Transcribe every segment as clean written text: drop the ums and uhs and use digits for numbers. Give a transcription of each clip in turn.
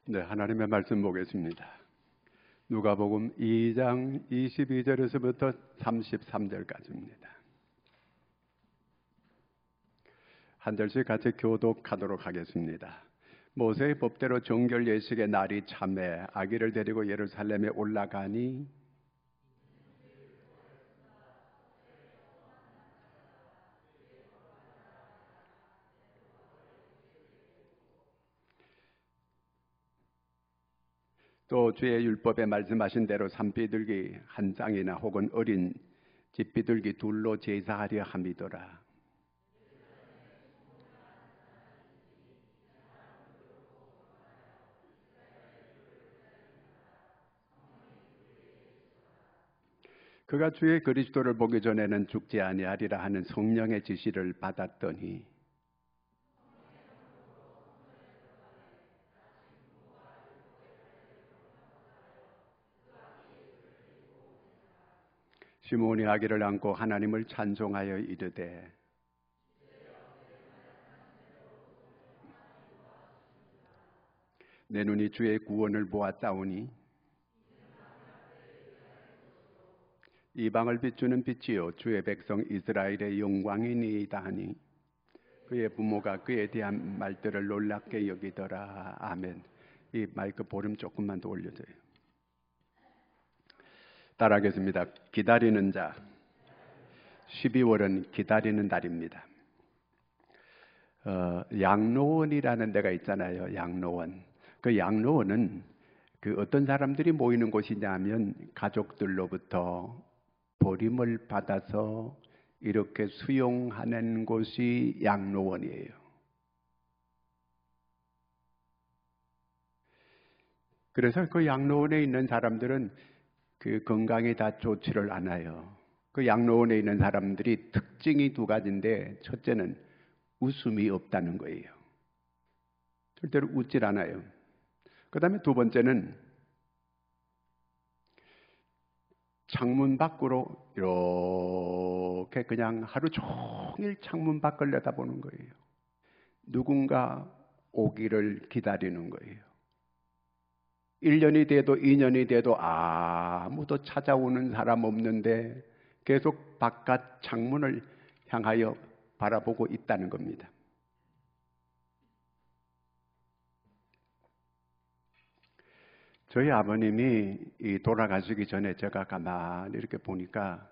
네, 하나님의 말씀 보겠습니다. 누가복음 2장 22절에서부터 33절까지입니다. 한 절씩 같이 교독하도록 하겠습니다. 모세의 법대로 정결 예식의 날이 참에 아기를 데리고 예루살렘에 올라가니 또 주의 율법에 말씀하신 대로 산비둘기 한 쌍이나 혹은 어린 집비둘기 둘로 제사하려 함이더라. 그가 주의 그리스도를 보기 전에는 죽지 아니하리라 하는 성령의 지시를 받았더니 시몬이 아기를 안고 하나님을 찬송하여 이르되 내 눈이 주의 구원을 보았사오니 이방을 비추는 빛이요 주의 백성 이스라엘의 영광이니이다 하니 그의 부모가 그에 대한 말들을 놀랍게 여기더라. 아멘. 이 마이크 볼륨 조금만 더 올려줘요. 따라하겠습니다. 기다리는 자. 12월은 기다리는 달입니다. 양로원이라는 데가 있잖아요. 양로원. 그 양로원은 그 어떤 사람들이 모이는 곳이냐면 가족들로부터 버림을 받아서 이렇게 수용하는 곳이 양로원이에요. 그래서 그 양로원에 있는 사람들은 그 건강이 다 좋지를 않아요. 그 양로원에 있는 사람들이 특징이 두 가지인데 첫째는 웃음이 없다는 거예요. 절대로 웃질 않아요. 그 다음에 두 번째는 창문 밖으로 이렇게 그냥 하루 종일 창문 밖을 내다보는 거예요. 누군가 오기를 기다리는 거예요. 1년이 돼도 2년이 돼도 아무도 찾아오는 사람 없는데 계속 바깥 창문을 향하여 바라보고 있다는 겁니다. 저희 아버님이 돌아가시기 전에 제가 가만히 이렇게 보니까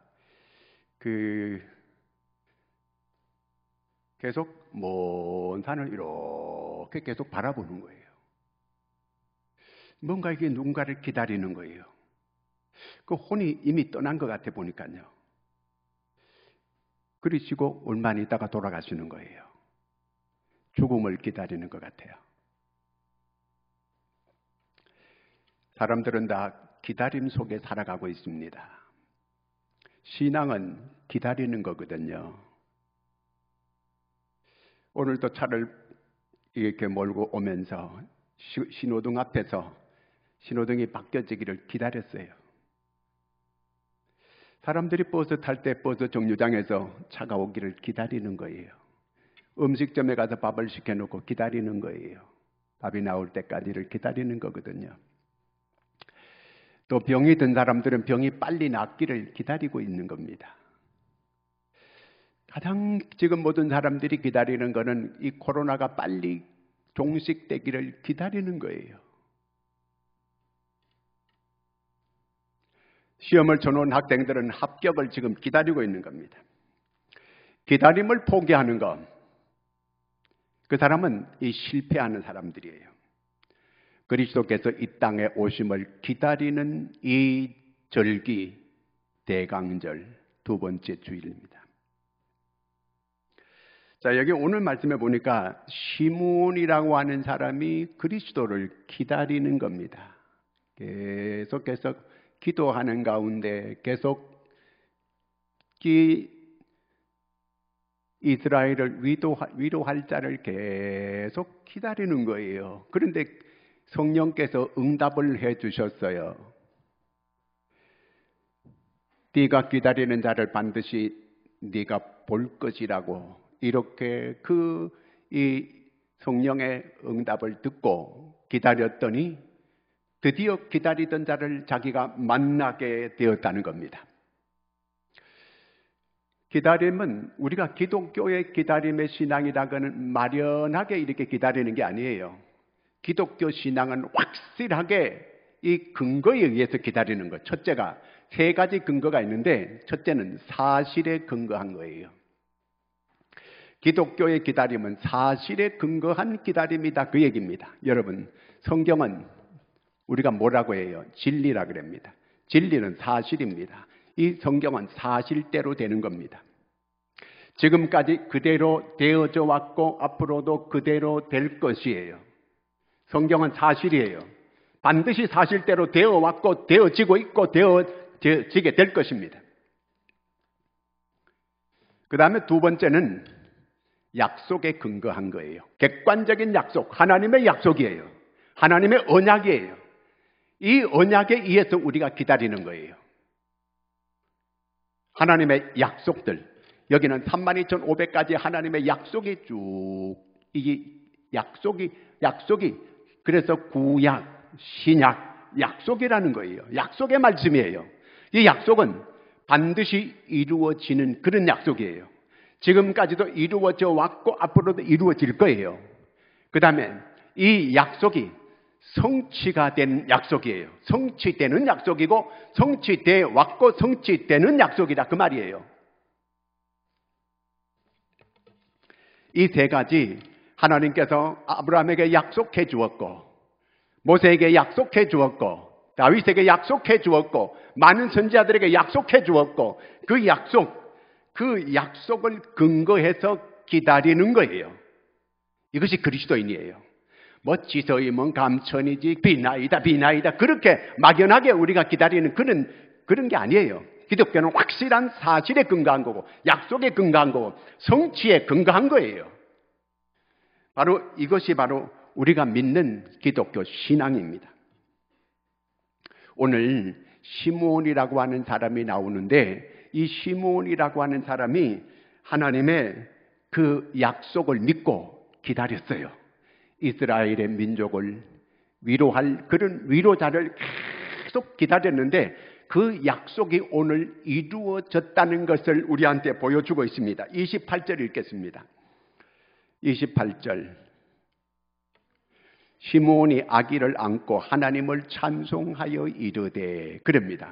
계속 먼 산을 이렇게 계속 바라보는 거예요. 뭔가 이게 누군가를 기다리는 거예요. 그 혼이 이미 떠난 것 같아 보니까요. 그러시고 얼마 있다가 돌아가시는 거예요. 죽음을 기다리는 것 같아요. 사람들은 다 기다림 속에 살아가고 있습니다. 신앙은 기다리는 거거든요. 오늘도 차를 이렇게 몰고 오면서 신호등 앞에서 신호등이 바뀌어지기를 기다렸어요. 사람들이 버스 탈 때 버스 정류장에서 차가 오기를 기다리는 거예요. 음식점에 가서 밥을 시켜놓고 기다리는 거예요. 밥이 나올 때까지를 기다리는 거거든요. 또 병이 든 사람들은 병이 빨리 낫기를 기다리고 있는 겁니다. 가장 지금 모든 사람들이 기다리는 거는 이 코로나가 빨리 종식되기를 기다리는 거예요. 시험을 쳐놓은 학생들은 합격을 지금 기다리고 있는 겁니다. 기다림을 포기하는 것, 그 사람은 이 실패하는 사람들이에요. 그리스도께서 이 땅에 오심을 기다리는 이 절기 대강절 두 번째 주일입니다. 자, 여기 오늘 말씀에 보니까 시몬이라고 하는 사람이 그리스도를 기다리는 겁니다. 계속 기도하는 가운데 계속 이스라엘을 위로할 자를 계속 기다리는 거예요. 그런데 성령께서 응답을 해 주셨어요. 네가 기다리는 자를 반드시 네가 볼 것이라고 이렇게 이 성령의 응답을 듣고 기다렸더니 드디어 기다리던 자를 자기가 만나게 되었다는 겁니다. 기다림은 우리가 기독교의 기다림의 신앙이라고는 막연하게 이렇게 기다리는 게 아니에요. 기독교 신앙은 확실하게 이 근거에 의해서 기다리는 것. 첫째가 세 가지 근거가 있는데 첫째는 사실에 근거한 거예요. 기독교의 기다림은 사실에 근거한 기다림이다, 그 얘기입니다. 여러분, 성경은 우리가 뭐라고 해요? 진리라고 합니다. 진리는 사실입니다. 이 성경은 사실대로 되는 겁니다. 지금까지 그대로 되어져 왔고 앞으로도 그대로 될 것이에요. 성경은 사실이에요. 반드시 사실대로 되어 왔고 되어지고 있고 되어지게 될 것입니다. 그 다음에 두 번째는 약속에 근거한 거예요. 객관적인 약속, 하나님의 약속이에요. 하나님의 언약이에요. 이 언약에 의해서 우리가 기다리는 거예요. 하나님의 약속들, 여기는 32,500가지 하나님의 약속이 쭉, 이 약속이 그래서 구약, 신약, 약속이라는 거예요. 약속의 말씀이에요. 이 약속은 반드시 이루어지는 그런 약속이에요. 지금까지도 이루어져 왔고 앞으로도 이루어질 거예요. 그 다음에 이 약속이 성취가 된 약속이에요. 성취되는 약속이고 성취되어 왔고 성취되는 약속이다, 그 말이에요. 이 세 가지 하나님께서 아브라함에게 약속해 주었고 모세에게 약속해 주었고 다윗에게 약속해 주었고 많은 선지자들에게 약속해 주었고 그 약속을 근거해서 기다리는 거예요. 이것이 그리스도인이에요. 뭐 지서임은 감천이지 비나이다 그렇게 막연하게 우리가 기다리는 그런 게 아니에요. 기독교는 확실한 사실에 근거한 거고 약속에 근거한 거고 성취에 근거한 거예요. 바로 이것이 바로 우리가 믿는 기독교 신앙입니다. 오늘 시므온이라고 하는 사람이 나오는데 이 시므온이라고 하는 사람이 하나님의 그 약속을 믿고 기다렸어요. 이스라엘의 민족을 위로할 그런 위로자를 계속 기다렸는데 그 약속이 오늘 이루어졌다는 것을 우리한테 보여주고 있습니다. 28절 읽겠습니다. 28절. 시므온이 아기를 안고 하나님을 찬송하여 이르되, 그럽니다.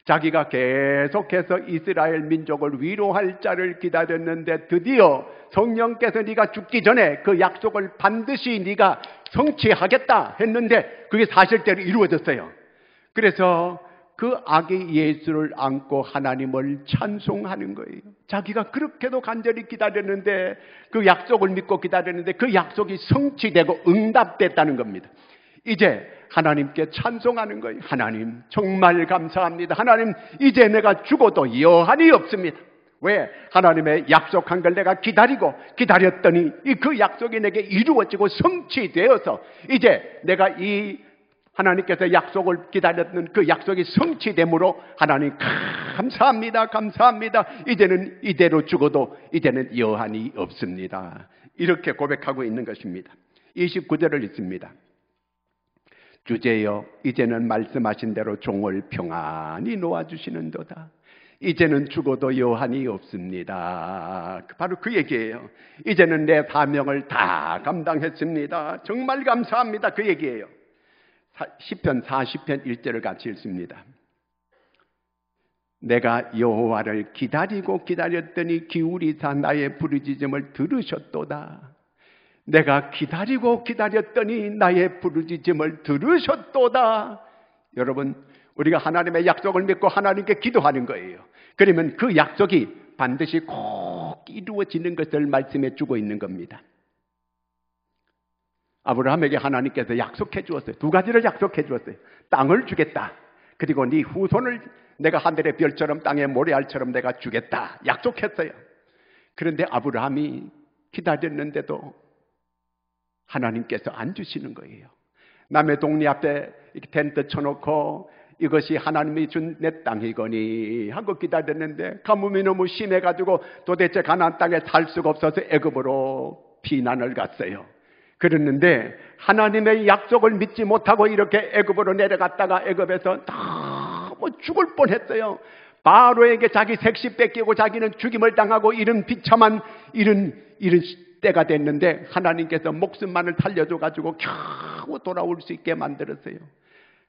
자기가 계속해서 이스라엘 민족을 위로할 자를 기다렸는데 드디어 성령께서 네가 죽기 전에 그 약속을 반드시 네가 성취하겠다 했는데 그게 사실대로 이루어졌어요. 그래서 그 아기 예수를 안고 하나님을 찬송하는 거예요. 자기가 그렇게도 간절히 기다렸는데 그 약속을 믿고 기다렸는데 그 약속이 성취되고 응답됐다는 겁니다. 이제 하나님께 찬송하는 거예요. 하나님 정말 감사합니다. 하나님 이제 내가 죽어도 여한이 없습니다. 왜? 하나님의 약속한 걸 내가 기다렸더니 그 약속이 내게 이루어지고 성취되어서 이제 내가 이 하나님께서 약속을 기다렸던 그 약속이 성취됨으로 하나님 감사합니다. 이제는 이대로 죽어도 이제는 여한이 없습니다. 이렇게 고백하고 있는 것입니다. 29절을 읽습니다. 주제여 이제는 말씀하신 대로 종을 평안히 놓아주시는도다. 이제는 죽어도 여한이 없습니다. 바로 그 얘기예요. 이제는 내 사명을 다 감당했습니다. 정말 감사합니다. 그 얘기예요. 시편 40편 1절을 같이 읽습니다. 내가 여호와를 기다렸더니 기울이사 나의 부르짖음을 들으셨도다. 내가 기다렸더니 나의 부르짖음을 들으셨도다. 여러분, 우리가 하나님의 약속을 믿고 하나님께 기도하는 거예요. 그러면 그 약속이 반드시 꼭 이루어지는 것을 말씀해 주고 있는 겁니다. 아브라함에게 하나님께서 약속해 주었어요. 두 가지를 약속해 주었어요. 땅을 주겠다. 그리고 네 후손을 내가 하늘의 별처럼 땅의 모래알처럼 내가 주겠다. 약속했어요. 그런데 아브라함이 기다렸는데도 하나님께서 안 주시는 거예요. 남의 동네 앞에 이렇게 텐트 쳐놓고 이것이 하나님이 준 내 땅이거니 하고 기다렸는데 가뭄이 너무 심해가지고 도대체 가나안 땅에 살 수가 없어서 애굽으로 피난을 갔어요. 그랬는데 하나님의 약속을 믿지 못하고 이렇게 애굽으로 내려갔다가 애굽에서 너무 죽을 뻔했어요. 바로에게 자기 색시 뺏기고 자기는 죽임을 당하고 이런 비참한 이런 때가 됐는데 하나님께서 목숨만을 살려줘가지고 겨우 돌아올 수 있게 만들었어요.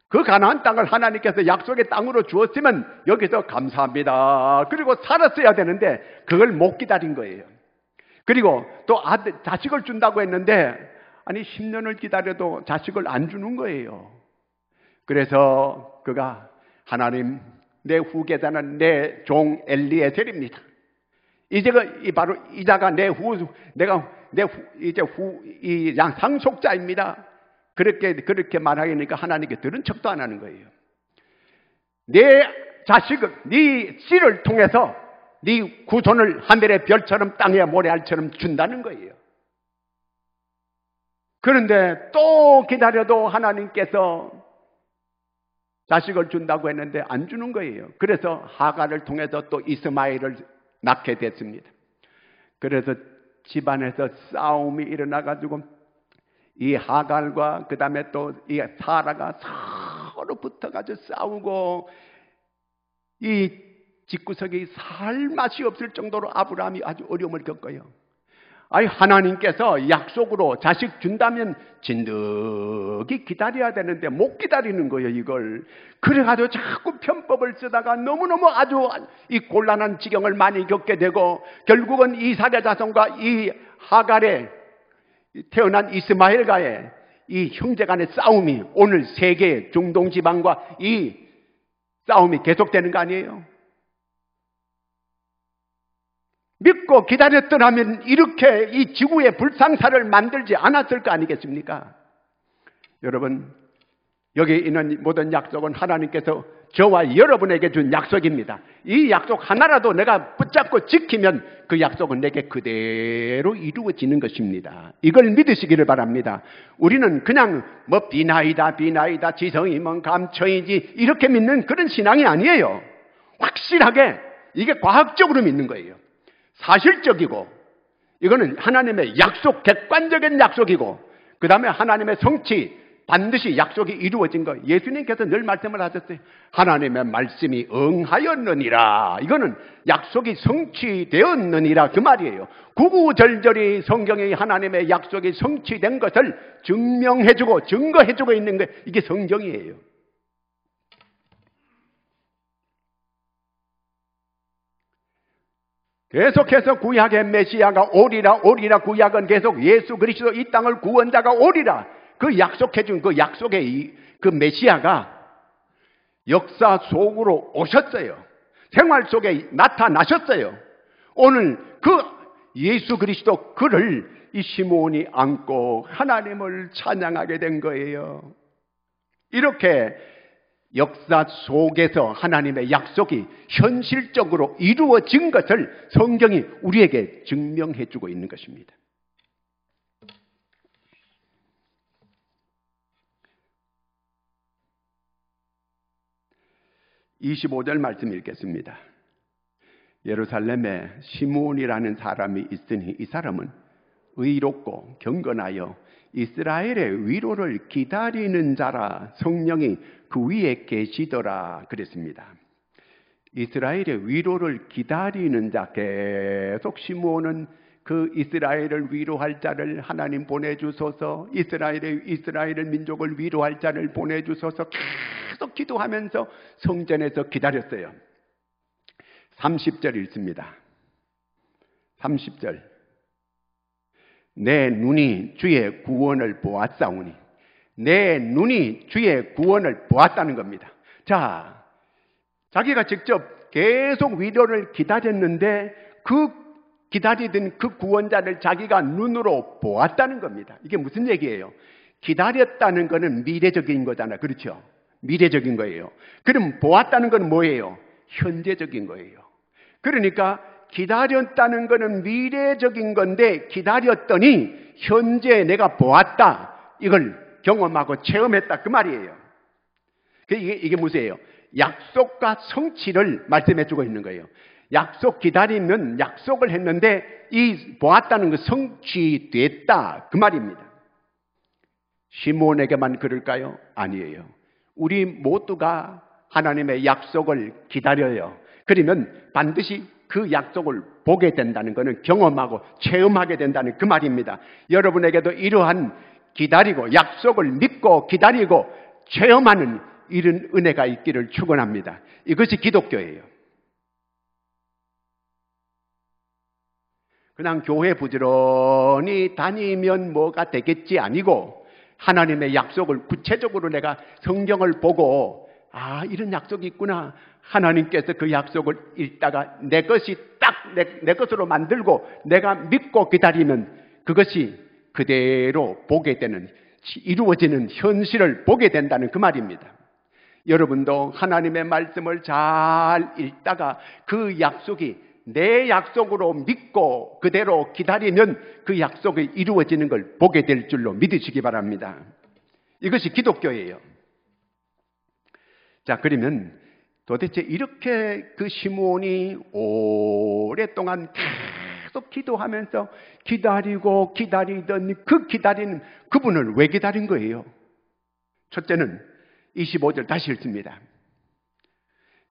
그 가나안 땅을 하나님께서 약속의 땅으로 주었으면 여기서 감사합니다. 그리고 살았어야 되는데 그걸 못 기다린 거예요. 그리고 또 자식을 준다고 했는데 아니 10년을 기다려도 자식을 안 주는 거예요. 그래서 그가 하나님, 내 후계자는 내 종 엘리에셀입니다. 바로 이자가 이 상속자입니다. 그렇게 말하니까 하나님께 들은 척도 안 하는 거예요. 내 자식은 네 씨를 통해서 네 구손을 하늘의 별처럼 땅의 모래알처럼 준다는 거예요. 그런데 또 기다려도 하나님께서 자식을 준다고 했는데 안 주는 거예요. 그래서 하갈을 통해서 또 이스마엘을 낳게 됐습니다. 그래서 집안에서 싸움이 일어나가지고 이 하갈과 그 다음에 또 이 사라가 서로 붙어가지고 싸우고 이 집구석이 살 맛이 없을 정도로 아브라함이 아주 어려움을 겪어요. 아니 하나님께서 약속으로 자식 준다면 진득이 기다려야 되는데 못 기다리는 거예요. 이걸 그래가지고 자꾸 편법을 쓰다가 너무너무 아주 이 곤란한 지경을 많이 겪게 되고 결국은 이삭의 자손과 이 하갈에 태어난 이스마엘과의 이 형제간의 싸움이 오늘 세계 중동 지방과 이 싸움이 계속되는 거 아니에요? 믿고 기다렸더라면 이렇게 이 지구의 불상사를 만들지 않았을 거 아니겠습니까? 여러분, 여기 있는 모든 약속은 하나님께서 저와 여러분에게 준 약속입니다. 이 약속 하나라도 내가 붙잡고 지키면 그 약속은 내게 그대로 이루어지는 것입니다. 이걸 믿으시기를 바랍니다. 우리는 그냥 비나이다 지성이면 감춰이지 이렇게 믿는 그런 신앙이 아니에요. 확실하게 이게 과학적으로 믿는 거예요. 사실적이고 이거는 하나님의 약속, 객관적인 약속이고 그 다음에 하나님의 성취, 반드시 약속이 이루어진 거. 예수님께서 늘 말씀을 하셨어요. 하나님의 말씀이 응하였느니라. 이거는 약속이 성취되었느니라 그 말이에요. 구구절절히 성경의 하나님의 약속이 성취된 것을 증명해주고 증거해주고 있는 게 이게 성경이에요. 계속해서 구약의 메시아가 오리라 구약은 계속 예수 그리스도 이 땅을 구원자가 오리라 그 약속해준 그 약속의 그 메시아가 역사 속으로 오셨어요. 생활 속에 나타나셨어요. 오늘 그 예수 그리스도 그를 이 시므온이 안고 하나님을 찬양하게 된 거예요. 이렇게 역사 속에서 하나님의 약속이 현실적으로 이루어진 것을 성경이 우리에게 증명해 주고 있는 것입니다. (25절) 말씀 읽겠습니다. 예루살렘에 시므온이라는 사람이 있으니 이 사람은 의롭고 경건하여 이스라엘의 위로를 기다리는 자라 성령이 그 위에 계시더라 그랬습니다. 이스라엘의 위로를 기다리는 자, 계속 시므온은 그 이스라엘을 위로할 자를 하나님 보내주소서, 이스라엘의 민족을 위로할 자를 보내주소서 계속 기도하면서 성전에서 기다렸어요. 30절 읽습니다. 30절. 내 눈이 주의 구원을 보았사오니. 내 눈이 주의 구원을 보았다는 겁니다. 자, 자기가 직접 계속 위로를 기다렸는데 그 기다리던 그 구원자를 자기가 눈으로 보았다는 겁니다. 이게 무슨 얘기예요? 기다렸다는 거는 미래적인 거잖아요. 그렇죠? 미래적인 거예요. 그럼 보았다는 건 뭐예요? 현재적인 거예요. 그러니까 기다렸다는 거는 미래적인 건데 기다렸더니 현재 내가 보았다. 이걸 경험하고 체험했다. 그 말이에요. 이게 무엇이에요? 약속과 성취를 말씀해 주고 있는 거예요. 약속 기다리면 약속을 했는데 이 보았다는 거 성취됐다. 그 말입니다. 시므온에게만 그럴까요? 아니에요. 우리 모두가 하나님의 약속을 기다려요. 그러면 반드시 그 약속을 보게 된다는 것은 경험하고 체험하게 된다는 그 말입니다. 여러분에게도 이러한 기다리고 약속을 믿고 기다리고 체험하는 이런 은혜가 있기를 축원합니다. 이것이 기독교예요. 그냥 교회 부지런히 다니면 뭐가 되겠지 아니고 하나님의 약속을 구체적으로 내가 성경을 보고 이런 약속이 있구나. 하나님께서 그 약속을 읽다가 내 것이 딱 내 것으로 만들고 내가 믿고 기다리면 그것이 그대로 보게 되는, 이루어지는 현실을 보게 된다는 그 말입니다. 여러분도 하나님의 말씀을 잘 읽다가 그 약속이 내 약속으로 믿고 그대로 기다리면 그 약속이 이루어지는 걸 보게 될 줄로 믿으시기 바랍니다. 이것이 기독교예요. 자, 그러면 도대체 이렇게 그 시므온이 오랫동안 계속 기도하면서 기다리고 기다리던 그 기다리는 그분을 왜 기다린 거예요? 첫째는 25절 다시 읽습니다.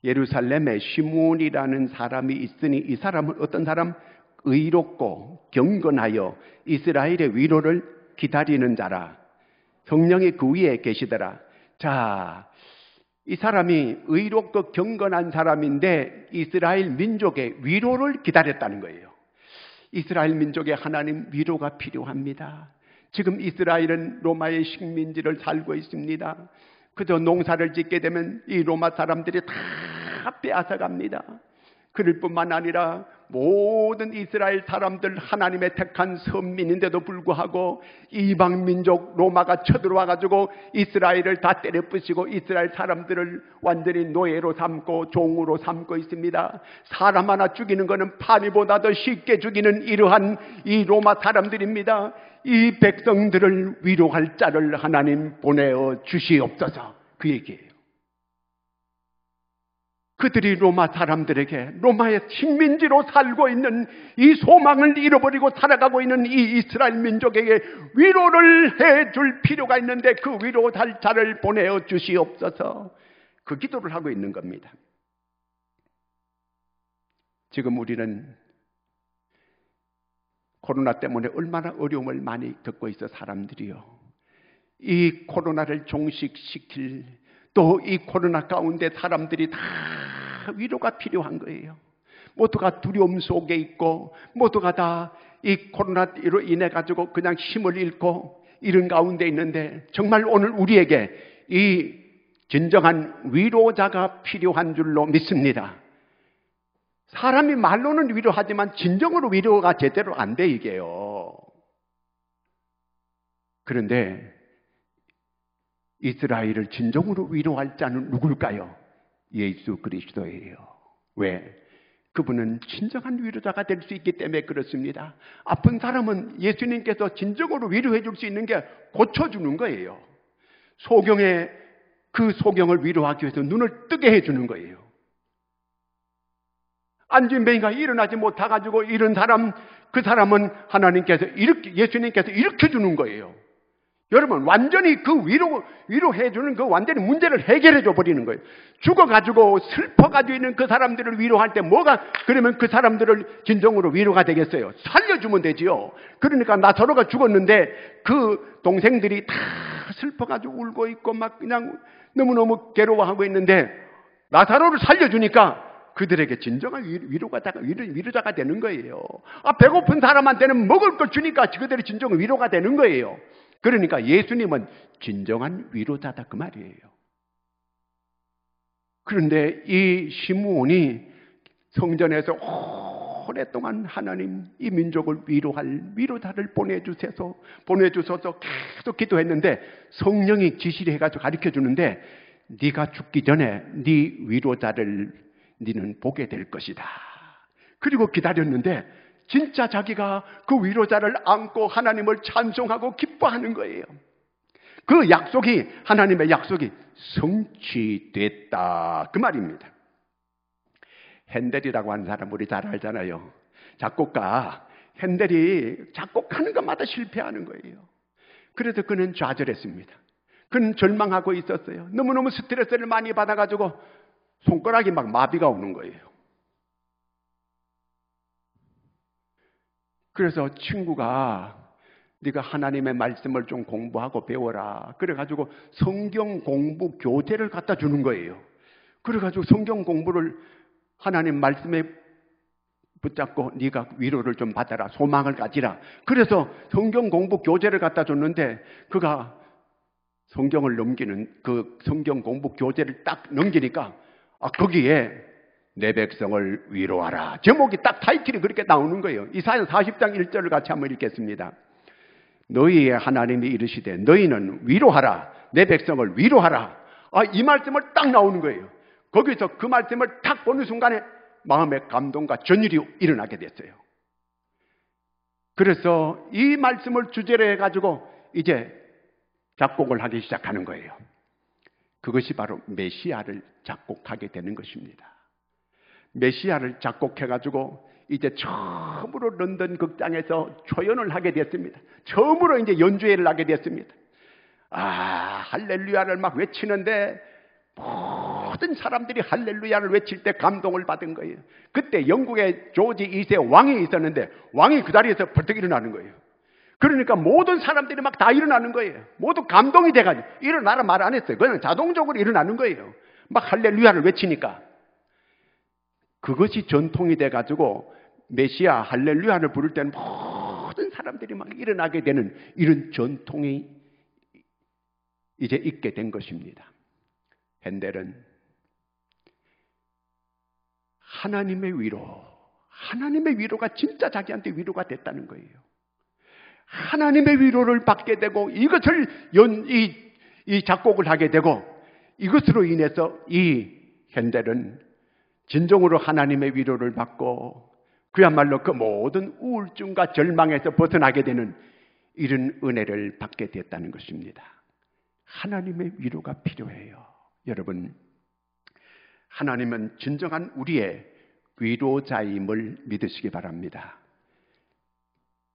예루살렘에 시므온이라는 사람이 있으니 이 사람은 어떤 사람? 의롭고 경건하여 이스라엘의 위로를 기다리는 자라. 성령이 그 위에 계시더라. 자, 이 사람이 의롭고 경건한 사람인데 이스라엘 민족의 위로를 기다렸다는 거예요. 이스라엘 민족의 하나님 위로가 필요합니다. 지금 이스라엘은 로마의 식민지를 살고 있습니다. 그저 농사를 짓게 되면 이 로마 사람들이 다 빼앗아갑니다. 그럴 뿐만 아니라 모든 이스라엘 사람들 하나님의 택한 선민인데도 불구하고 이방 민족 로마가 쳐들어와가지고 이스라엘을 다 때려 부시고 이스라엘 사람들을 완전히 노예로 삼고 종으로 삼고 있습니다. 사람 하나 죽이는 것은 파리보다 더 쉽게 죽이는 이러한 이 로마 사람들입니다. 이 백성들을 위로할 자를 하나님 보내어 주시옵소서, 그 얘기예요. 그들이 로마 사람들에게 로마의 식민지로 살고 있는 이 소망을 잃어버리고 살아가고 있는 이 이스라엘 민족에게 위로를 해줄 필요가 있는데 그 위로할 자를 보내어 주시옵소서, 그 기도를 하고 있는 겁니다. 지금 우리는 코로나 때문에 얼마나 어려움을 많이 겪고 있어 사람들이요. 이 코로나를 종식시킬, 또 이 코로나 가운데 사람들이 다 위로가 필요한 거예요. 모두가 두려움 속에 있고 모두가 다 이 코로나로 인해 가지고 그냥 힘을 잃고 이런 가운데 있는데 정말 오늘 우리에게 이 진정한 위로자가 필요한 줄로 믿습니다. 사람이 말로는 위로하지만 진정으로 위로가 제대로 안 돼, 이게요. 그런데 이스라엘을 진정으로 위로할 자는 누굴까요? 예수 그리스도예요. 왜? 그분은 진정한 위로자가 될 수 있기 때문에 그렇습니다. 아픈 사람은 예수님께서 진정으로 위로해 줄 수 있는 게 고쳐주는 거예요. 소경의 그 소경을 위로하기 위해서 눈을 뜨게 해주는 거예요. 안진뱅이가 일어나지 못해가지고 이런 사람, 그 사람은 하나님께서 예수님께서 일으켜주는 거예요. 여러분, 완전히 그 위로해주는 그 완전히 문제를 해결해줘 버리는 거예요. 죽어가지고 슬퍼가지고 있는 그 사람들을 위로할 때 그러면 그 사람들을 진정으로 위로가 되겠어요? 살려주면 되지요. 그러니까 나사로가 죽었는데 그 동생들이 다 슬퍼가지고 울고 있고 막 그냥 너무너무 괴로워하고 있는데 나사로를 살려주니까 그들에게 진정한 위로자가 되는 거예요. 배고픈 사람한테는 먹을 걸 주니까 그들이 진정한 위로가 되는 거예요. 그러니까 예수님은 진정한 위로자다, 그 말이에요. 그런데 이 시므온이 성전에서 오랫동안 하나님 이 민족을 위로할 위로자를 보내주셔서 계속 기도했는데 성령이 지시를 해가지고 가르쳐주는데 네가 죽기 전에 네 위로자를 너는 보게 될 것이다. 그리고 기다렸는데 진짜 자기가 그 위로자를 안고 하나님을 찬송하고 기뻐하는 거예요. 그 약속이, 하나님의 약속이 성취됐다, 그 말입니다. 핸델이라고 하는 사람 우리 잘 알잖아요. 작곡가. 핸델이 작곡하는 것마다 실패하는 거예요. 그래서 그는 좌절했습니다. 그는 절망하고 있었어요. 너무너무 스트레스를 많이 받아가지고 손가락이 막 마비가 오는 거예요. 그래서 친구가 네가 하나님의 말씀을 좀 공부하고 배워라. 그래가지고 성경 공부 교재를 갖다 주는 거예요. 그래가지고 성경 공부를 하나님 말씀에 붙잡고 네가 위로를 좀 받아라. 소망을 가지라. 그래서 성경 공부 교재를 갖다 줬는데 그가 성경을 넘기는 그 성경 공부 교재를 딱 넘기니까 거기에 내 백성을 위로하라. 제목이 딱 타이틀이 그렇게 나오는 거예요. 이사야 40장 1절을 같이 한번 읽겠습니다. 너희의 하나님이 이르시되 너희는 위로하라. 내 백성을 위로하라. 이 말씀을 딱 나오는 거예요. 거기서 그 말씀을 딱 보는 순간에 마음의 감동과 전율이 일어나게 됐어요. 그래서 이 말씀을 주제로 해가지고 이제 작곡을 하기 시작하는 거예요. 그것이 바로 메시아를 작곡하게 되는 것입니다. 메시아를 작곡해가지고 이제 처음으로 런던 극장에서 초연을 하게 됐습니다. 처음으로 이제 연주회를 하게 됐습니다. 할렐루야를 막 외치는데 모든 사람들이 할렐루야를 외칠 때 감동을 받은 거예요. 그때 영국의 조지 2세 왕이 있었는데 왕이 그 자리에서 벌떡 일어나는 거예요. 그러니까 모든 사람들이 막 다 일어나는 거예요. 모두 감동이 돼가지고 일어나라 말 안 했어요. 그냥 자동적으로 일어나는 거예요. 막 할렐루야를 외치니까. 그것이 전통이 돼가지고 메시아 할렐루야를 부를 때는 모든 사람들이 막 일어나게 되는 이런 전통이 이제 있게 된 것입니다. 핸델은 하나님의 위로가 진짜 자기한테 위로가 됐다는 거예요. 하나님의 위로를 받게 되고 이것을 이 작곡을 하게 되고 이것으로 인해서 이 핸델은 진정으로 하나님의 위로를 받고 그야말로 그 모든 우울증과 절망에서 벗어나게 되는 이런 은혜를 받게 됐다는 것입니다. 하나님의 위로가 필요해요. 여러분, 하나님은 진정한 우리의 위로자임을 믿으시기 바랍니다.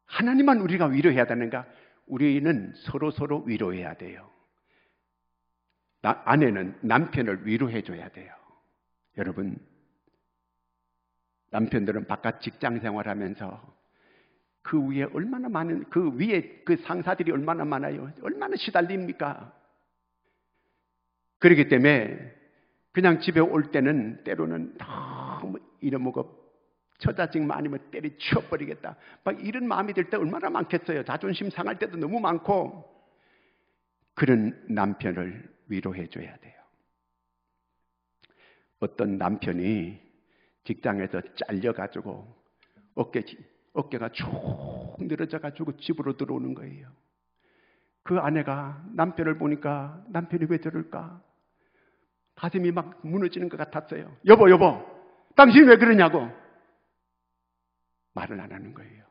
하나님만 우리가 위로해야 되는가? 우리는 서로 위로해야 돼요. 아내는 남편을 위로해줘야 돼요. 여러분, 남편들은 바깥 직장 생활하면서 그 위에 얼마나 많은, 그 위에 그 상사들이 얼마나 많아요. 얼마나 시달립니까? 그렇기 때문에 그냥 집에 올 때는 때로는 너무 이러먹어 처자식 아니면 때려치워버리겠다. 막 이런 마음이 들 때 얼마나 많겠어요. 자존심 상할 때도 너무 많고. 그런 남편을 위로해줘야 돼요. 어떤 남편이 직장에서 잘려가지고 어깨가 쭉 늘어져가지고 집으로 들어오는 거예요. 그 아내가 남편을 보니까 남편이 왜 저럴까? 가슴이 막 무너지는 것 같았어요. 여보, 당신 왜 그러냐고. 말을 안 하는 거예요.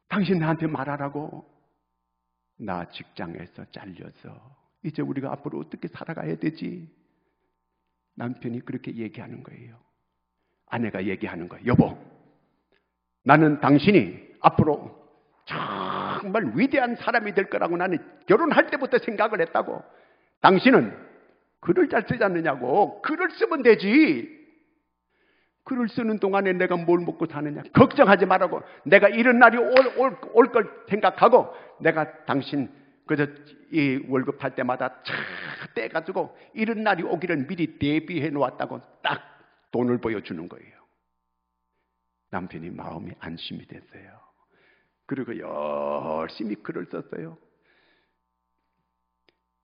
당신 나한테 말하라고. 나 직장에서 잘려서 이제 우리가 앞으로 어떻게 살아가야 되지? 남편이 그렇게 얘기하는 거예요. 아내가 얘기하는 거예요. 여보, 나는 당신이 앞으로 정말 위대한 사람이 될 거라고 나는 결혼할 때부터 생각을 했다고. 당신은 글을 잘 쓰지 않느냐고. 글을 쓰면 되지. 글을 쓰는 동안에 내가 뭘 먹고 사느냐. 걱정하지 말라고. 내가 이런 날이 올 걸 생각하고 내가 당신 그저 이 월급 탈 때마다 차 떼가지고 이런 날이 오기를 미리 대비해 놓았다고 딱 돈을 보여주는 거예요. 남편이 마음이 안심이 됐어요. 그리고 열심히 글을 썼어요.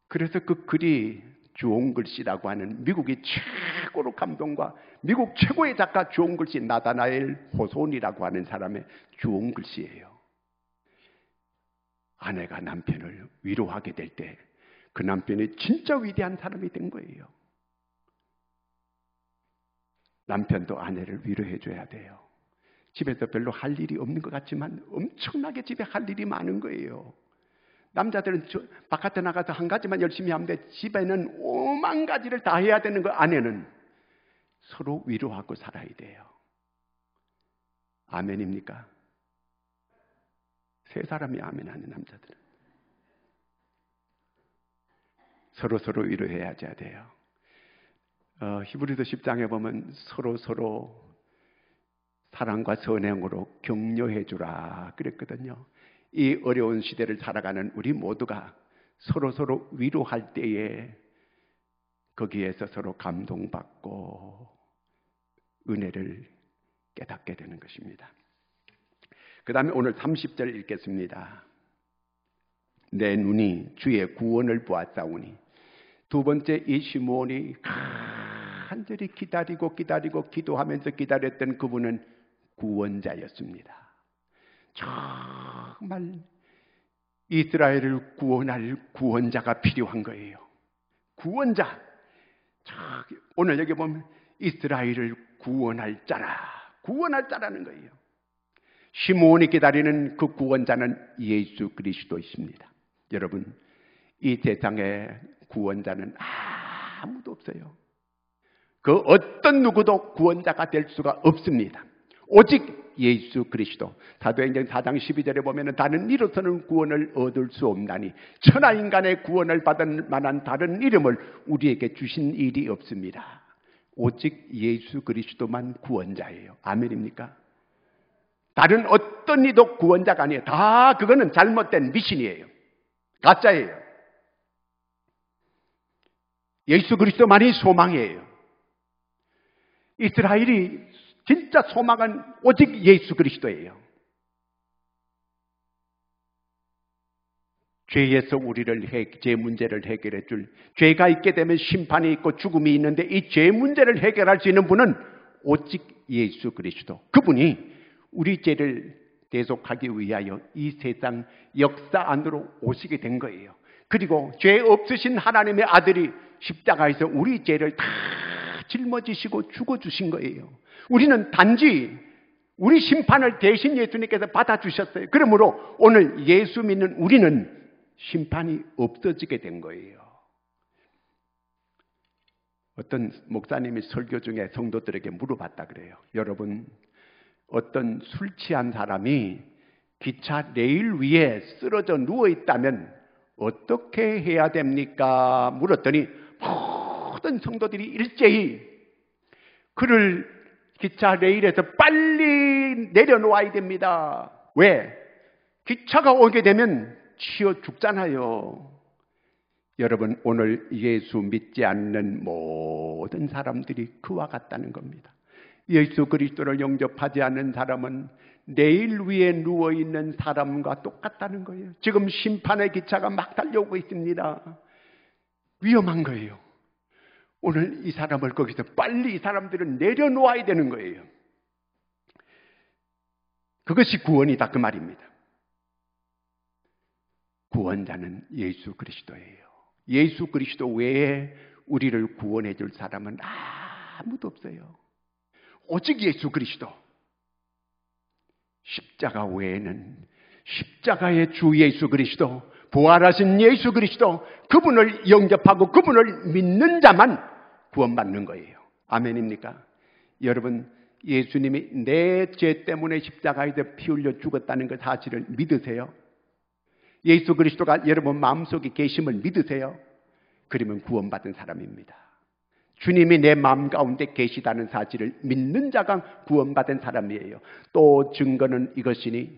그래서 그 글이 주홍 글씨라고 하는 미국의 최고로 감동과 미국 최고의 작가 주홍 글씨 나다나엘 호손이라고 하는 사람의 주홍 글씨예요. 아내가 남편을 위로하게 될 때 그 남편이 진짜 위대한 사람이 된 거예요. 남편도 아내를 위로해 줘야 돼요. 집에서 별로 할 일이 없는 것 같지만 엄청나게 집에 할 일이 많은 거예요. 남자들은 바깥에 나가서 한 가지만 열심히 하면 돼. 집에는 5만 가지를 다 해야 되는 거. 아내는 서로 위로하고 살아야 돼요. 아멘입니까? 세 사람이 아멘하는 남자들은 서로 위로해야 돼요. 히브리서 10장에 보면 서로 사랑과 선행으로 격려해 주라 그랬거든요. 이 어려운 시대를 살아가는 우리 모두가 서로 위로할 때에 거기에서 서로 감동받고 은혜를 깨닫게 되는 것입니다. 그 다음에 오늘 30절 읽겠습니다. 내 눈이 주의 구원을 보았사오니. 두 번째, 이 시므온이 간절히 기다리고 기도하면서 기다렸던 그분은 구원자였습니다. 정말 이스라엘을 구원할 구원자가 필요한 거예요. 구원자. 오늘 여기 보면 이스라엘을 구원할 자라는 거예요. 시므온이 기다리는 그 구원자는 예수 그리스도이십니다. 여러분, 이 세상에 구원자는 아무도 없어요. 그 어떤 누구도 구원자가 될 수가 없습니다. 오직 예수 그리스도. 사도행전 4장 12절에 보면 다른 이로서는 구원을 얻을 수 없나니 천하 인간의 구원을 받을 만한 다른 이름을 우리에게 주신 일이 없습니다. 오직 예수 그리스도만 구원자예요. 아멘입니까? 다른 어떤 이도 구원자가 아니에요. 다 그거는 잘못된 미신이에요. 가짜예요. 예수 그리스도만이 소망이에요. 이스라엘이 진짜 소망은 오직 예수 그리스도예요. 죄에서 죄 문제를 해결해 줄, 죄가 있게 되면 심판이 있고 죽음이 있는데 이 죄 문제를 해결할 수 있는 분은 오직 예수 그리스도. 그분이 우리 죄를 대속하기 위하여 이 세상 역사 안으로 오시게 된 거예요. 그리고 죄 없으신 하나님의 아들이 십자가에서 우리 죄를 다 짊어지시고 죽어주신 거예요. 우리는 단지 우리 심판을 대신 예수님께서 받아주셨어요. 그러므로 오늘 예수 믿는 우리는 심판이 없어지게 된 거예요. 어떤 목사님이 설교 중에 성도들에게 물어봤다 그래요. 여러분, 어떤 술 취한 사람이 기차 레일 위에 쓰러져 누워있다면 어떻게 해야 됩니까? 물었더니 모든 성도들이 일제히 그를 기차 레일에서 빨리 내려놓아야 됩니다. 왜? 기차가 오게 되면 치여 죽잖아요. 여러분, 오늘 예수 믿지 않는 모든 사람들이 그와 같다는 겁니다. 예수 그리스도를 영접하지 않는 사람은 레일 위에 누워있는 사람과 똑같다는 거예요. 지금 심판의 기차가 막 달려오고 있습니다. 위험한 거예요. 오늘 이 사람을 거기서 빨리 이 사람들은 내려놓아야 되는 거예요. 그것이 구원이다 그 말입니다. 구원자는 예수 그리스도예요. 예수 그리스도 외에 우리를 구원해 줄 사람은 아무도 없어요. 오직 예수 그리스도. 십자가 외에는 십자가의 주 예수 그리스도, 부활하신 예수 그리스도, 그분을 영접하고 그분을 믿는 자만 구원받는 거예요. 아멘입니까? 여러분, 예수님이 내 죄 때문에 십자가에서 피 흘려 죽었다는 그 사실을 믿으세요? 예수 그리스도가 여러분 마음속에 계심을 믿으세요? 그러면 구원받은 사람입니다. 주님이 내 마음 가운데 계시다는 사실을 믿는 자가 구원받은 사람이에요. 또 증거는 이것이니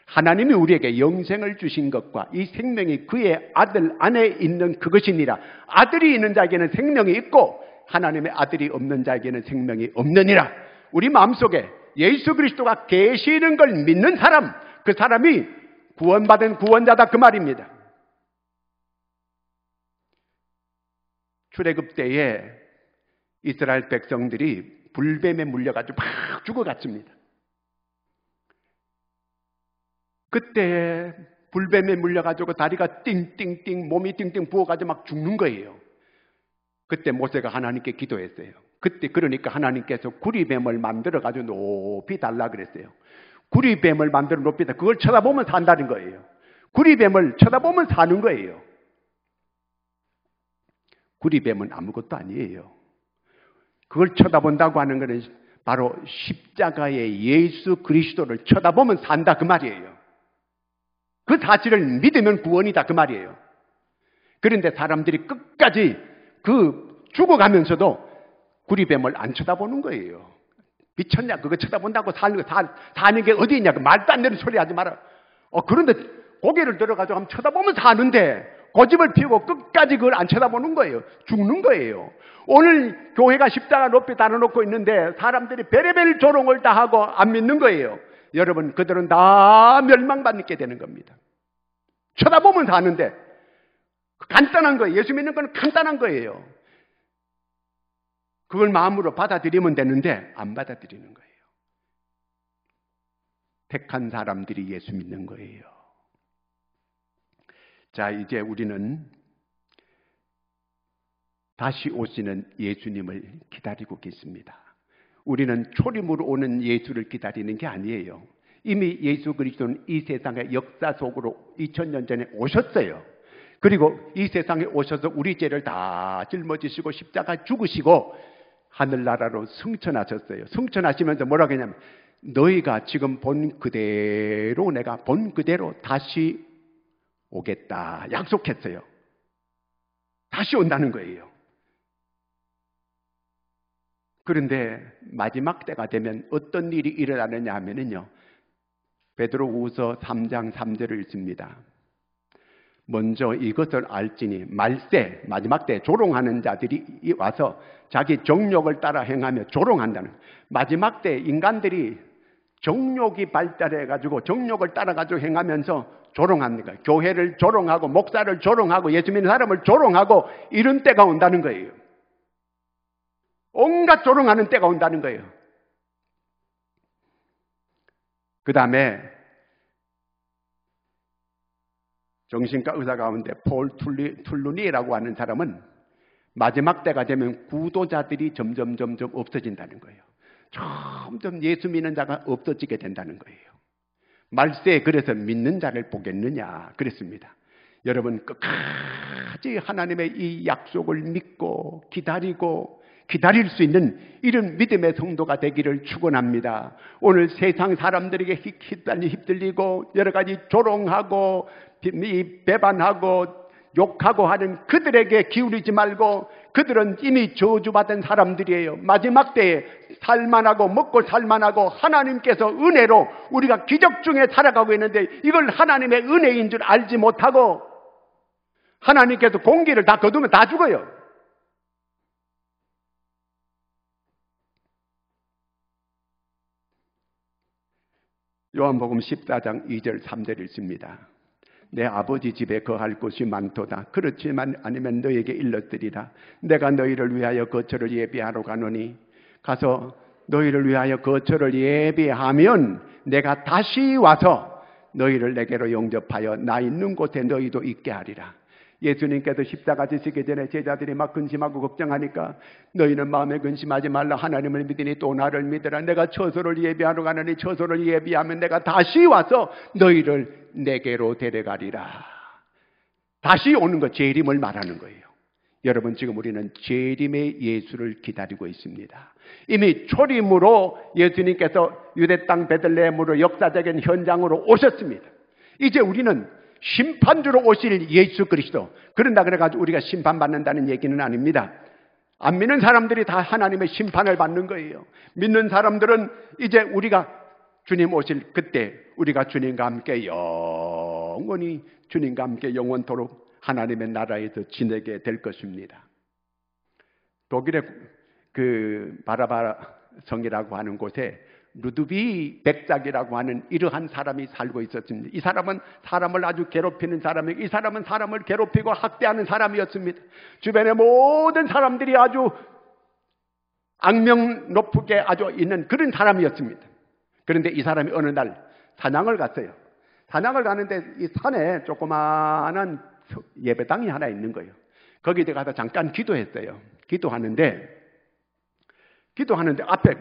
하나님이 우리에게 영생을 주신 것과 이 생명이 그의 아들 안에 있는 그것이니라. 아들이 있는 자에게는 생명이 있고 하나님의 아들이 없는 자에게는 생명이 없느니라. 우리 마음속에 예수 그리스도가 계시는 걸 믿는 사람, 그 사람이 구원받은 구원자다 그 말입니다. 출애굽 때에 이스라엘 백성들이 불뱀에 물려가지고 막 죽어갔습니다. 그때 불뱀에 물려가지고 다리가 띵띵띵, 몸이 띵띵 부어가지고 막 죽는 거예요. 그때 모세가 하나님께 기도했어요. 그때 그러니까 하나님께서 구리뱀을 만들어가지고 높이 달라 그랬어요. 구리뱀을 만들어 높이 달라. 그걸 쳐다보면 산다는 거예요. 구리뱀을 쳐다보면 사는 거예요. 구리뱀은 아무것도 아니에요. 그걸 쳐다본다고 하는 것은 바로 십자가의 예수 그리스도를 쳐다보면 산다 그 말이에요. 그 사실을 믿으면 구원이다 그 말이에요. 그런데 사람들이 끝까지 그 죽어가면서도 구리뱀을 안 쳐다보는 거예요. 미쳤냐? 그거 쳐다본다고 사는 게 어디 있냐? 그 말도 안 되는 소리 하지 마라. 그런데 고개를 들어가지고 한번 쳐다보면서 사는데 고집을 피우고 끝까지 그걸 안 쳐다보는 거예요. 죽는 거예요. 오늘 교회가 십자가 높이 달아놓고 있는데 사람들이 별의별 조롱을 다 하고 안 믿는 거예요. 여러분, 그들은 다 멸망받게 되는 겁니다. 쳐다보면서 하는데 간단한 거예요. 예수 믿는 건 간단한 거예요. 그걸 마음으로 받아들이면 되는데 안 받아들이는 거예요. 택한 사람들이 예수 믿는 거예요. 자, 이제 우리는 다시 오시는 예수님을 기다리고 계십니다. 우리는 초림으로 오는 예수를 기다리는 게 아니에요. 이미 예수 그리스도는 이 세상의 역사 속으로 2000년 전에 오셨어요. 그리고 이 세상에 오셔서 우리 죄를 다 짊어지시고 십자가 죽으시고 하늘나라로 승천하셨어요. 승천하시면서 뭐라고 했냐면 너희가 지금 본 그대로 내가 본 그대로 다시 오겠다 약속했어요. 다시 온다는 거예요. 그런데 마지막 때가 되면 어떤 일이 일어나느냐 하면은요, 베드로후서 3장 3절을 읽습니다. 먼저 이것을 알지니 말세, 마지막 때 조롱하는 자들이 와서 자기 정욕을 따라 행하며 조롱한다는, 마지막 때 인간들이 정욕이 발달해가지고 정욕을 따라가지고 행하면서 조롱하는 거예요. 교회를 조롱하고 목사를 조롱하고 예수 믿는 사람을 조롱하고 이런 때가 온다는 거예요. 온갖 조롱하는 때가 온다는 거예요. 그 다음에 정신과 의사 가운데 폴 툴루니라고 하는 사람은 마지막 때가 되면 구도자들이 점점 없어진다는 거예요. 점점 예수 믿는 자가 없어지게 된다는 거예요. 말세에 그래서 믿는 자를 보겠느냐 그랬습니다. 여러분, 끝까지 하나님의 이 약속을 믿고 기다릴 수 있는 이런 믿음의 성도가 되기를 축원합니다. 오늘 세상 사람들에게 휩들리고 여러 가지 조롱하고 배반하고 욕하고 하는 그들에게 기울이지 말고, 그들은 이미 저주받은 사람들이에요. 마지막 때에 살만하고 먹고 살만하고 하나님께서 은혜로 우리가 기적 중에 살아가고 있는데 이걸 하나님의 은혜인 줄 알지 못하고 하나님께서 공기를 다 거두면 다 죽어요. 요한복음 14장 2절 3절 읽습니다. 내 아버지 집에 거할 곳이 많도다. 그렇지만 아니면 너에게 일렀으리라. 내가 너희를 위하여 거처를 예비하러 가노니 가서 너희를 위하여 거처를 예비하면 내가 다시 와서 너희를 내게로 영접하여 나 있는 곳에 너희도 있게 하리라. 예수님께서 십자가 지시기 전에 제자들이 막 근심하고 걱정하니까 너희는 마음에 근심하지 말라. 하나님을 믿으니 또 나를 믿으라. 내가 처소를 예비하러 가느니 처소를 예비하면 내가 다시 와서 너희를 내게로 데려가리라. 다시 오는 것, 재림을 말하는 거예요. 여러분, 지금 우리는 재림의 예수를 기다리고 있습니다. 이미 초림으로 예수님께서 유대 땅 베들레헴으로 역사적인 현장으로 오셨습니다. 이제 우리는 심판주로 오실 예수 그리스도, 그런다 그래가지고 우리가 심판받는다는 얘기는 아닙니다. 안 믿는 사람들이 다 하나님의 심판을 받는 거예요. 믿는 사람들은 이제 우리가 주님 오실 그때 우리가 주님과 함께 영원히 주님과 함께 영원토록 하나님의 나라에서 지내게 될 것입니다. 독일의 그 바라바 성이라고 하는 곳에 루드비 백작이라고 하는 이러한 사람이 살고 있었습니다. 이 사람은 사람을 아주 괴롭히는 사람이고, 이 사람은 사람을 괴롭히고 학대하는 사람이었습니다. 주변의 모든 사람들이 아주 악명 높게 아주 있는 그런 사람이었습니다. 그런데 이 사람이 어느 날 사냥을 갔어요. 사냥을 가는데 이 산에 조그마한 예배당이 하나 있는 거예요. 거기에 가서 잠깐 기도했어요. 기도하는데 앞에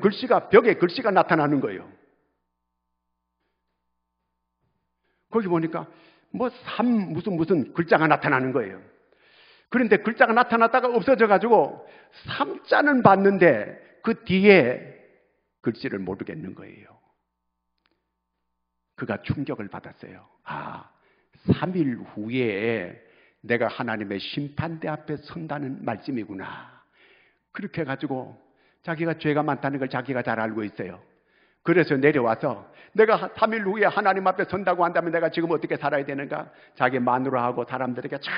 벽에 글씨가 나타나는 거예요. 거기 보니까 무슨 글자가 나타나는 거예요. 그런데 글자가 나타났다가 없어져가지고 삼자는 봤는데 그 뒤에 글씨를 모르겠는 거예요. 그가 충격을 받았어요. 3일 후에 내가 하나님의 심판대 앞에 선다는 말씀이구나. 그렇게 해가지고 자기가 죄가 많다는 걸 자기가 잘 알고 있어요. 그래서 내려와서 내가 3일 후에 하나님 앞에 선다고 한다면 내가 지금 어떻게 살아야 되는가? 자기 마누라하고 사람들에게 잘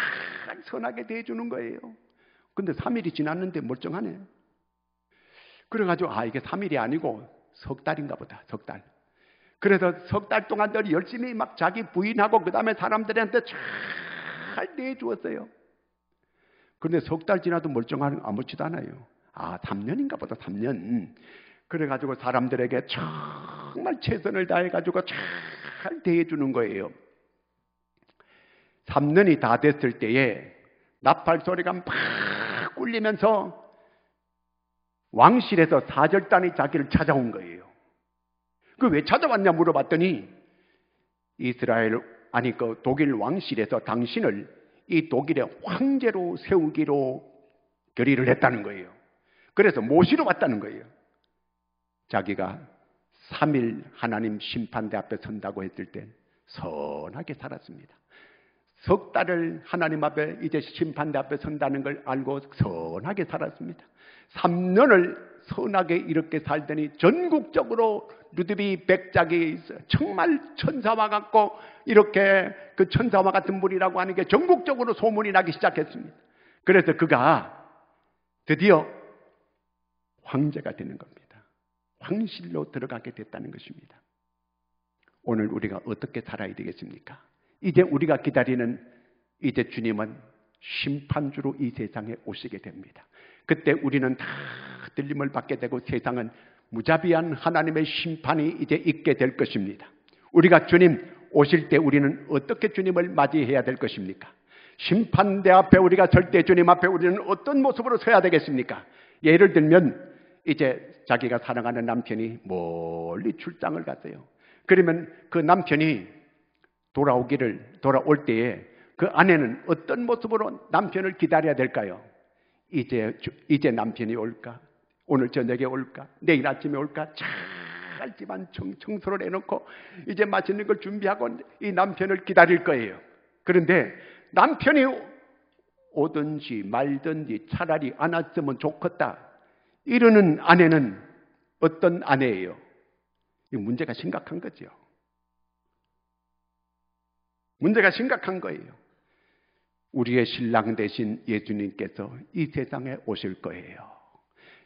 선하게 대해주는 거예요. 근데 3일이 지났는데 멀쩡하네. 그래가지고 이게 3일이 아니고 석 달인가 보다. 석 달. 그래서 석 달 동안 늘 열심히 막 자기 부인하고 그 다음에 사람들한테 잘 대해주었어요. 그런데 석 달 지나도 멀쩡한 아무렇지도 않아요. 3년인가 보다. 3년. 그래가지고 사람들에게 정말 최선을 다해가지고 잘 대해주는 거예요. 3년이 다 됐을 때에 나팔 소리가 막 울리면서 왕실에서 사절단이 자기를 찾아온 거예요. 그 왜 찾아왔냐 물어봤더니 그 독일 왕실에서 당신을 이 독일의 황제로 세우기로 결의를 했다는 거예요. 그래서 모시러 왔다는 거예요. 자기가 3일 하나님 심판대 앞에 선다고 했을 때 선하게 살았습니다. 석 달을 하나님 앞에 이제 심판대 앞에 선다는 걸 알고 선하게 살았습니다. 3년을 선하게 이렇게 살더니 전국적으로 루드비 백작이 정말 천사와 같고 이렇게 그 천사와 같은 분이라고 하는 게 전국적으로 소문이 나기 시작했습니다. 그래서 그가 드디어 황제가 되는 겁니다. 황실로 들어가게 됐다는 것입니다. 오늘 우리가 어떻게 살아야 되겠습니까? 이제 우리가 기다리는 이제 주님은 심판주로 이 세상에 오시게 됩니다. 그때 우리는 다 들림을 받게 되고 세상은 무자비한 하나님의 심판이 이제 있게 될 것입니다. 우리가 주님 오실 때 우리는 어떻게 주님을 맞이해야 될 것입니까? 심판대 앞에 우리가 설 때 주님 앞에 우리는 어떤 모습으로 서야 되겠습니까? 예를 들면 이제 자기가 사랑하는 남편이 멀리 출장을 갔어요. 그러면 그 남편이 돌아올 때에 그 아내는 어떤 모습으로 남편을 기다려야 될까요? 이제 남편이 올까? 오늘 저녁에 올까? 내일 아침에 올까? 잘 집안 청소를 해놓고 이제 맛있는 걸 준비하고 이 남편을 기다릴 거예요. 그런데 남편이 오든지 말든지 차라리 안 왔으면 좋겠다 이러는 아내는 어떤 아내예요? 이 문제가 심각한 거죠. 문제가 심각한 거예요. 우리의 신랑 되신 예수님께서 이 세상에 오실 거예요.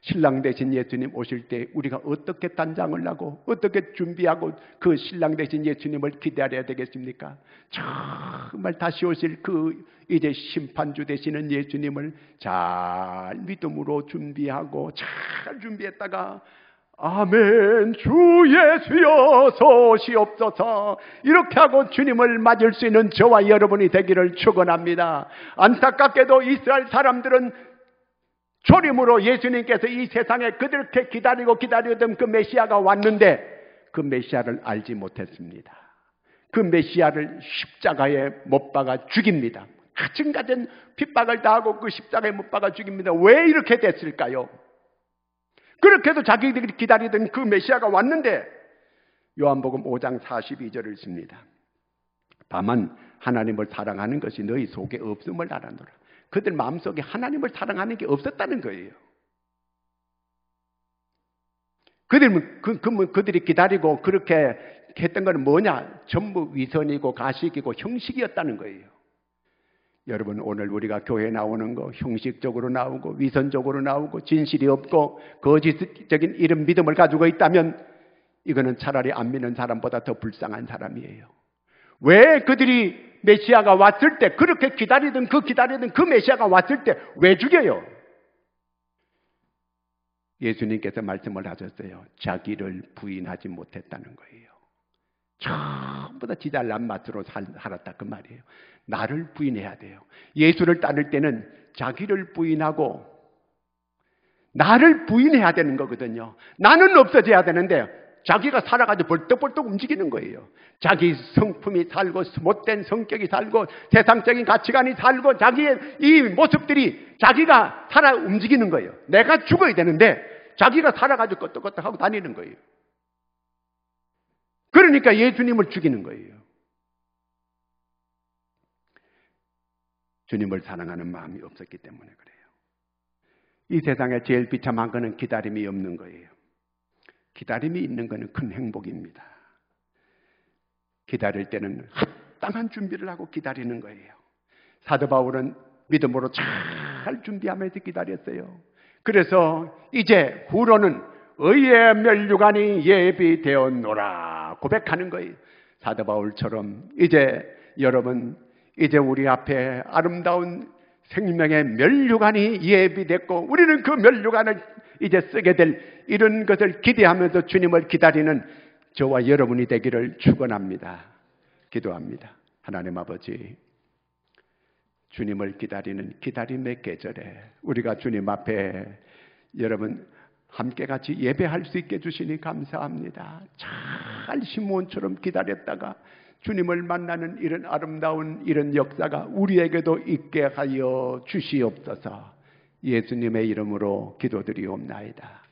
신랑 되신 예수님 오실 때 우리가 어떻게 단장을 하고 어떻게 준비하고 그 신랑 되신 예수님을 기다려야 되겠습니까? 정말 다시 오실 그 이제 심판주 되시는 예수님을 잘 믿음으로 준비하고 잘 준비했다가 아멘 주 예수여 소시옵소서 이렇게 하고 주님을 맞을 수 있는 저와 여러분이 되기를 축원합니다. 안타깝게도 이스라엘 사람들은 초림으로 예수님께서 이 세상에 그렇게 기다리던 그 메시아가 왔는데 그 메시아를 알지 못했습니다. 그 메시아를 십자가에 못 박아 죽입니다. 가증가진 핍박을 당하고 그 십자가에 못 박아 죽입니다. 왜 이렇게 됐을까요? 그렇게 해도 자기들이 기다리던 그 메시아가 왔는데 요한복음 5장 42절을 씁니다. 다만 하나님을 사랑하는 것이 너희 속에 없음을 알아노라. 그들 마음속에 하나님을 사랑하는 게 없었다는 거예요. 그들이 기다리고 그렇게 했던 건 뭐냐? 전부 위선이고 가식이고 형식이었다는 거예요. 여러분 오늘 우리가 교회에 나오는 거 형식적으로 나오고 위선적으로 나오고 진실이 없고 거짓적인 이런 믿음을 가지고 있다면 이거는 차라리 안 믿는 사람보다 더 불쌍한 사람이에요. 왜 그들이 메시아가 왔을 때 그렇게 기다리던 그 메시아가 왔을 때 왜 죽여요? 예수님께서 말씀을 하셨어요. 자기를 부인하지 못했다는 거예요. 전부 다 지 잘난 맛으로 살았다 그 말이에요. 나를 부인해야 돼요. 예수를 따를 때는 자기를 부인하고 나를 부인해야 되는 거거든요. 나는 없어져야 되는데 자기가 살아가지고 벌떡벌떡 움직이는 거예요. 자기 성품이 살고 못된 성격이 살고 세상적인 가치관이 살고 자기의 이 모습들이 자기가 살아 움직이는 거예요. 내가 죽어야 되는데 자기가 살아가지고 끄떡끄떡 하고 다니는 거예요. 그러니까 예수님을 죽이는 거예요. 주님을 사랑하는 마음이 없었기 때문에 그래요. 이 세상에 제일 비참한 것은 기다림이 없는 거예요. 기다림이 있는 것은 큰 행복입니다. 기다릴 때는 합당한 준비를 하고 기다리는 거예요. 사도 바울은 믿음으로 잘 준비하면서 기다렸어요. 그래서 이제 후로는 의의 면류관이 예비되었노라 고백하는 거예요. 사도 바울처럼 이제 여러분, 이제 우리 앞에 아름다운 생명의 면류관이 예비됐고 우리는 그 면류관을 이제 쓰게 될 이런 것을 기대하면서 주님을 기다리는 저와 여러분이 되기를 축원합니다. 기도합니다. 하나님 아버지, 주님을 기다리는 기다림의 계절에 우리가 주님 앞에 여러분 함께 같이 예배할 수 있게 해주시니 감사합니다. 잘 시므온처럼 기다렸다가 주님을 만나는 이런 아름다운 이런 역사가 우리에게도 있게 하여 주시옵소서. 예수님의 이름으로 기도드리옵나이다.